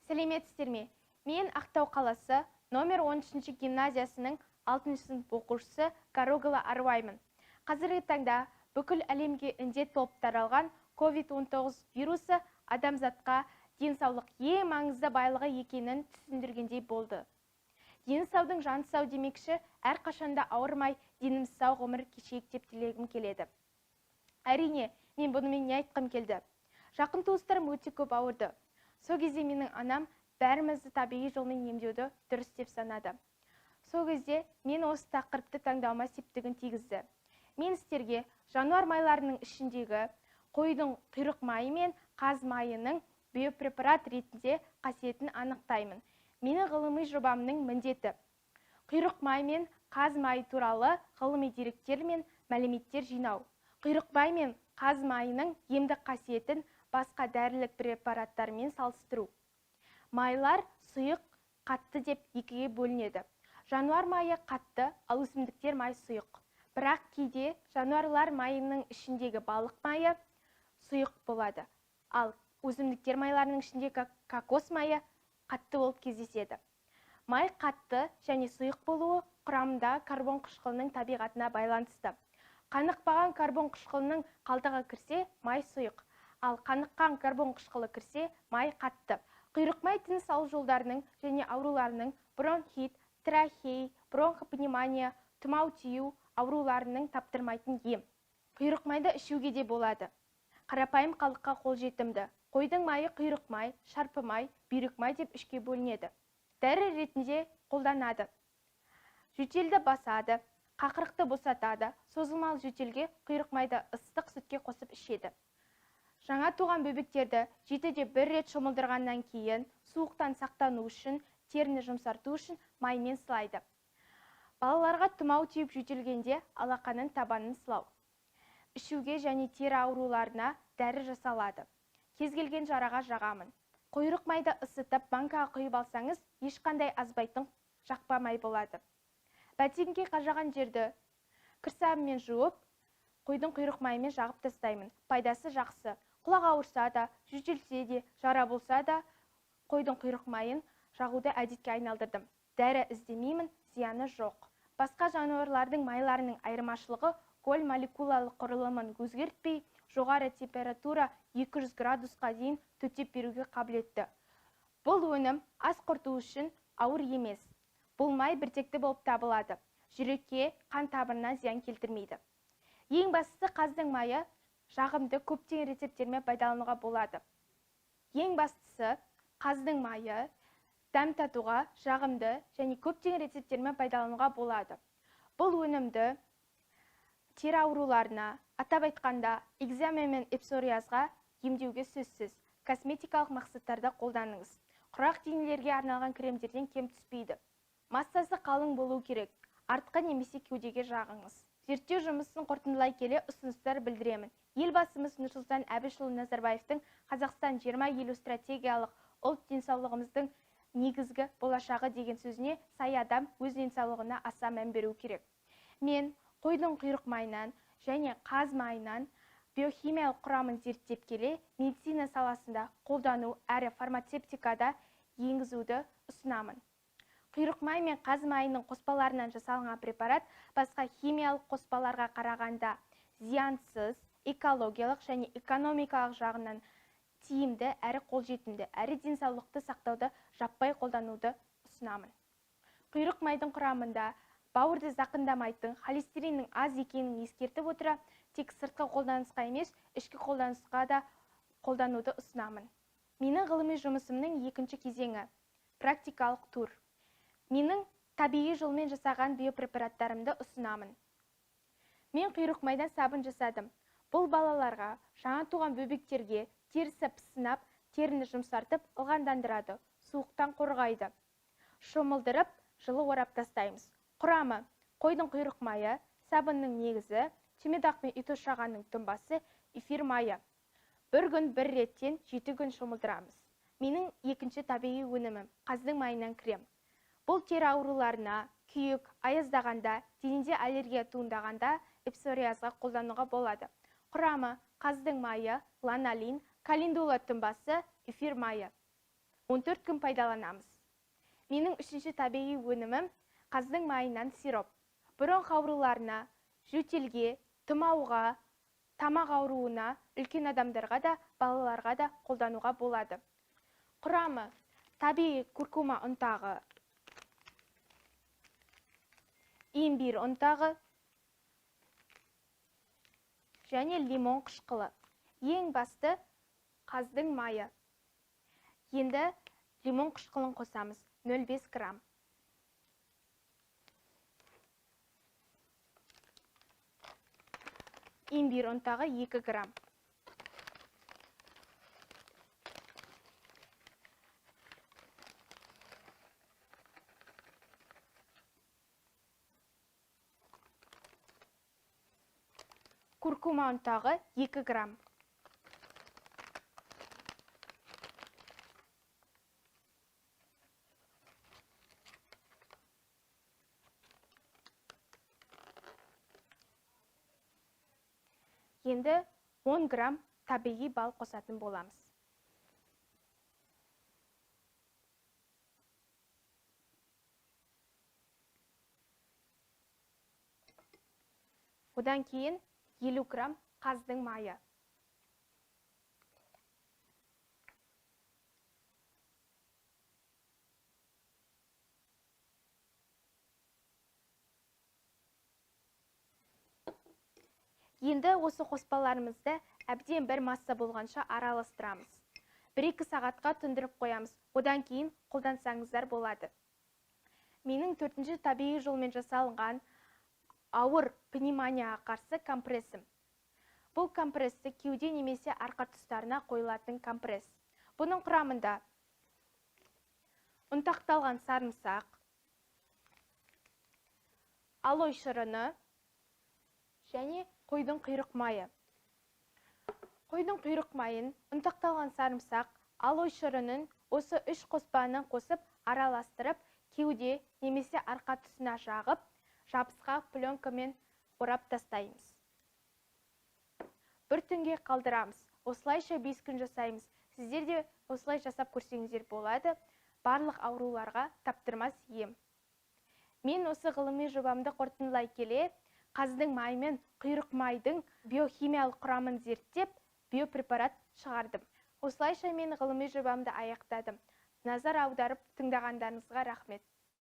Сәлеметсіздер ме? Мен Ақтау қаласы номер 13 гимназиясының 6 сынып оқушысы Карогова Арваймын. Қазіргі таңда бүкіл әлемге індет болып таралған COVID-19 вирусы адамзатқа денсаулық ең маңызды байлығы екенін түсіндіргендей болды. Дені саудың жаны сау демекші, әрқашанда ауырмай, деніміз сау ғұмыр кешейік деп тілегім келеді. Әрине, мен бұнымен не айтқым келді? Жақын туыстарым өте көп ауырды. Сол кезде менің анам бәрімізді табиғи жолмен емдеуді дұрыс деп санады. Сол кезде мен осы тақырыпты таңдауыма септігін тигізді. Мен сіздерге жануар майларының ішіндегі қойдың құйрық майы мен қаз майының биопрепарат ретінде қасиетін анықтаймын. Менің ғылыми жобамның міндеті құйрық май мен қаз майы туралы ғылыми деректер мен мәліметтер жинау. Құйрық май мен қаз майының емдік қасиетін басқа дәрілік препараттармен салыстыру. Майлар сұйық, қатты деп екіге бөлінеді. Жануар майы қатты, ал өсімдіктер майы сұйық. Бірақ кейде жануарлар майының ішіндегі балық майы сұйық болады. Ал өсімдіктер майларының ішіндегі кокос майы қатты болып кездеседі. Май қатты және сұйық болуы құрамында карбон қышқылының табиғатына байланысты. Қанықпаған карбон қышқылының қалдығы кірсе, май сұйық. Ал қаныққан карбон қышқылы кірсе, май қатты. Құйрық май тыныс алу жолдарының және ауруларының бронхит, трахей, бронхопневмония, тұмау тию ауруларының таптырмайтын ем. Құйрық майды ішуге де болады. Қарапайым халыққа қолжетімді. Қойдың майы құйрық май, шарпы май, бүйрек май деп үшке бөлінеді. Дәрі ретінде қолданады. Жөтелді басады, қақырықты босатады. Созылмалы жөтелге құйрық майды ыстық сүтке қосып ішеді. Жаңа туған бөбектерді 7-де 1 рет шомылдырғаннан кейін суықтан сақтану үшін, теріні жұмсарту үшін маймен сылайды. Балаларға тұмау тиіп жөтелгенде алақанын табанын сылау. Ішуге және тері ауруларына дәрі жасалады. Кез келген жараға жағамын. Құйрық майды ысытып банкаға құйып алсаңыз, ешқандай азбайтын жақпа май болады. Бәтеңке қажаған жерді кірсабымен жуып, қойдың құйрық майымен жағып тастаймын. Пайдасы жақсы. Құлақ ауырса да, жөтелсе де, жара болса да, қойдың құйрық майын жағуды әдетке айналдырдым. Дәрі іздемеймін, зияны жоқ. Басқа жануарлардың майларының айырмашылығы гол молекулалық құрылымын өзгертпей, жоғары температура 200 градусқа дейін төтеп беруге қабілетті. Бұл өнім ас құрту үшін ауыр емес. Бұл май біртекті болып табылады. Жүрекке, қан тамырына зиян келтірмейді. Ең бастысы қаздың майы жағымды көптеген рецепттермен пайдалануға болады. Ең бастысы қаздың майы дәм татуға, жағымды және көптеген рецепттермен пайдалануға болады. Бұл өнімді тері ауруларына, атап айтқанда экзема мен псориазға емдеуге сөзсіз, косметикалық мақсаттарда қолданыңыз. Құрақ денелерге арналған кремдерден кем түспейді. Массасы қалың болу керек. Артқы немесе кеудеге жағыңыз. Зерттеу жұмысын қорытындылай келе ұсыныстар білдіремін. Елбасымыз Нұрсұлтан Әбішұлы Назарбаевтың Қазақстан 2050 стратегиялық ұлт денсаулығымыздың негізгі болашағы деген сөзіне сай адам өз денсаулығына аса мән беру керек. Мен қойдың құйрық майынан және қаз майынан биохимиялық құрамын зерттеп келе, медицина саласында қолдану әрі фармацевтикада енгізуді ұсынамын. Құйрық май мен қаз майының қоспаларынан жасалған препарат басқа химиялық қоспаларға қарағанда зиянсыз, экологиялық және экономикалық жағынан тиімді әрі қолжетімді, әрі денсаулықты сақтауды жаппай қолдануды ұсынамын. Құйрық майдың құрамында бауырды зақымдамайтын холестериннің аз екенін ескертіп отыра, тек сыртқы қолданысқа емес, ішкі қолданысқа да қолдануды ұсынамын. Менің ғылыми жұмысымның екінші кезеңі – практикалық тур. Менің табиғи жолмен жасаған биопрепараттарымды ұсынамын. Мен құйрық майдан сабын жасадым. Бұл балаларға, жаңа туған бөбектерге терісі пысынап, теріні жұмсартып, ылғандандырады, суықтан қорғайды. Шомылдырып, жылы орап тастаймыз. Құрамы: қойдың құйрық майы, сабынның негізі, түймедақ пен итошағанның тұнбасы, эфир майы. 1 күн 1 реттен 7 күн шомылдырамыз. Менің екінші табиғи өнімім қаздың майынан крем. Бұл тері ауруларына, күйік, аяздағанда, денеде аллергия туындағанда псориазға қолдануға болады. Құрамы қаздың майы, ланолин, календула тұнбасы, эфир майы. 14 күн пайдаланамыз. Менің үшінші табиғи өнімім қаздың майынан сироп. Бронх ауруларына, жөтелге, тұмауға, тамақ ауруына, үлкен адамдарға да, балаларға да қолдануға болады. Құрамы табиғи куркума ұнтағы, имбир ұнтағы және лимон қышқылы. Ең басты қаздың майы. Енді лимон қышқылын қосамыз, 0,5 грамм. Имбир ұнтағы 2 грамм. Куркума ұнтағы 2 грамм. Енді 10 грамм табиғи бал қосатын боламыз. Одан кейін 50 грамм қаздың майы. Енді осы қоспаларымызды әбден бір масса болғанша араластырамыз. 1-2 сағатқа тұндырып қоямыз. Одан кейін қолдансаңыздар болады. Менің 4-ші табиғи жолмен жасалынған ауыр пневмонияға қарсы компрессім. Бұл компрессі кеуде немесе арқа тұстарына қойылатын компресс. Бұның құрамында ұнтақталған сарымсақ, алой шырыны және қойдың құйрық майы. Қойдың құйрық майын, ұнтақталған сарымсақ, алой шырынын осы 3 қоспаны қосып араластырып, кеуде немесе арқа тұсына жағып, жабысқақ пленкамен орап тастаймыз. Бір түнге қалдырамыз. Осылайша 5 күн жасаймыз. Сіздер де осылай жасап көрсеңіздер болады. Барлық ауруларға таптырмас ем. Мен осы ғылыми жобамды қорытындылай келе, қаздың майы мен құйрық майдың биохимиялық құрамын зерттеп, биопрепарат шығардым. Осылайша мен ғылыми жобамды аяқтадым. Назар аударып тыңдағандарыңызға рахмет.